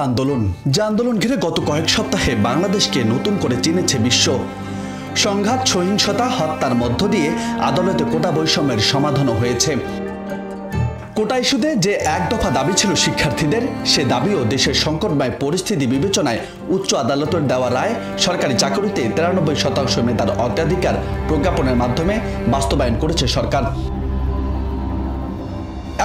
আন্দোলন, যে আন্দোলন ঘিরে গত কয়েক সপ্তাহে বাংলাদেশকে নতুন করে চিনেছে বিশ্ব। সংঘাত, সহিংসতা, হত্যার মধ্য দিয়ে আদালতে কোটা বৈষম্যের সমাধানও হয়েছে। কোটা ইস্যুতে যে এক দফা দাবি ছিল শিক্ষার্থীদের, সে দাবিও দেশের সংকটময় পরিস্থিতি বিবেচনায় উচ্চ আদালতের দেওয়া রায় সরকারি চাকরিতে 93% মেধার অগ্রাধিকার প্রজ্ঞাপনের মাধ্যমে বাস্তবায়ন করেছে সরকার।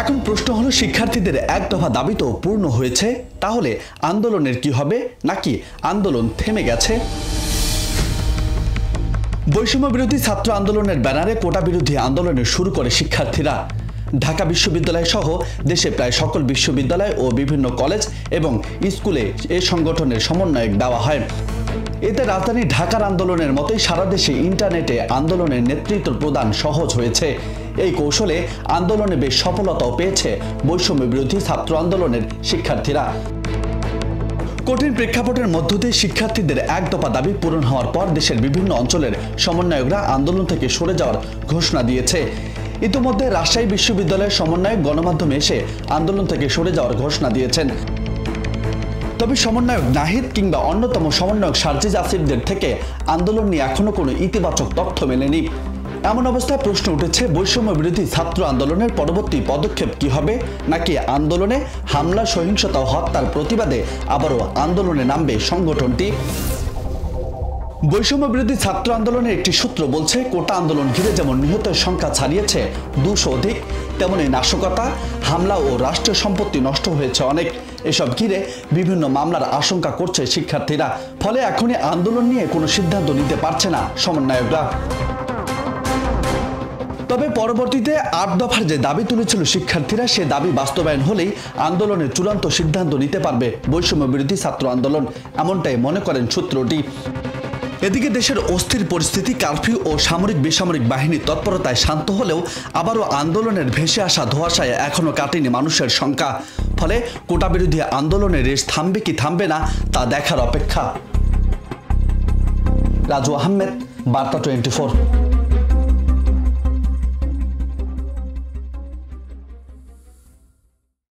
এখন প্রশ্ন হলো, শিক্ষার্থীদের এক দফা দাবি তো পূর্ণ হয়েছে, তাহলে আন্দোলনের কি হবে, নাকি আন্দোলন থেমে গেছে? বৈষম্য বিরোধী ছাত্র আন্দোলনের ব্যানারে কোটা বিরোধী আন্দোলনের শুরু করে শিক্ষার্থীরা। ঢাকা বিশ্ববিদ্যালয় সহ দেশে প্রায় সকল বিশ্ববিদ্যালয় ও বিভিন্ন কলেজ এবং স্কুলে এ সংগঠনের সমন্বয়ক দেওয়া হয়। এতে রাজধানী ঢাকার আন্দোলনের মতোই সারা দেশে ইন্টারনেটে আন্দোলনের নেতৃত্ব প্রদান সহজ হয়েছে। এই কৌশলে আন্দোলনে বেশ সফলতাও পেয়েছে বৈষম্য বিরোধী ছাত্র আন্দোলনের শিক্ষার্থীরা। কঠিন প্রেক্ষাপটের মধ্য দিয়ে শিক্ষার্থীদের এক দফা দাবি পূরণ হওয়ার পর দেশের বিভিন্ন অঞ্চলের সমন্বয়করা আন্দোলন থেকে সরে যাওয়ার ঘোষণা দিয়েছে। ইতিমধ্যে রাজশাহী বিশ্ববিদ্যালয়ের সমন্বয়ক গণমাধ্যমে এসে আন্দোলন থেকে সরে যাওয়ার ঘোষণা দিয়েছেন। তবে সমন্বয়ক নাহিদ কিংবা অন্যতম সমন্বয়ক সার্জিজ আসিফদের থেকে আন্দোলন নিয়ে এখনো কোনো ইতিবাচক তথ্য মেলেনি। এমন অবস্থায় প্রশ্ন উঠেছে, বৈষম্য বিরোধী ছাত্র আন্দোলনের পরবর্তী পদক্ষেপ কি হবে, নাকি আন্দোলনে হামলা, সহিংসতা ও হত্যার প্রতিবাদে আবারও আন্দোলনে নামবে সংগঠনটি? বৈষম্য বিরোধী ছাত্র আন্দোলনের একটি সূত্র বলছে, কোটা আন্দোলন ঘিরে যেমন নিহতের সংখ্যা ছাড়িয়েছে 200 অধিক, তেমনি নাশকতা, হামলা ও রাষ্ট্রের সম্পত্তি নষ্ট হয়েছে অনেক। এসব ঘিরে বিভিন্ন মামলার আশঙ্কা করছে শিক্ষার্থীরা। ফলে এখনই আন্দোলন নিয়ে কোনো সিদ্ধান্ত নিতে পারছে না সমন্বয়করা। তবে পরবর্তীতে 8 দফার যে দাবি তুলেছিল শিক্ষার্থীরা, সে দাবি বাস্তবায়ন হলেই আন্দোলনের চূড়ান্ত সিদ্ধান্ত নিতে পারবে বৈষম্য বিরোধী ছাত্র আন্দোলন, এমনটাই মনে করেন সূত্রটি। এদিকে দেশের অস্থির পরিস্থিতি, কারফিউ ও সামরিক বেসামরিক বাহিনীর তৎপরতায় শান্ত হলেও আবারও আন্দোলনের ভেসে আসা ধোঁয়াশায় এখনও কাটেনি মানুষের শঙ্কা। ফলে কোটা বিরোধী আন্দোলনের রেশ থামবে কি থামবে না, তা দেখার অপেক্ষা। রাজু আহমেদ, বার্তা 24।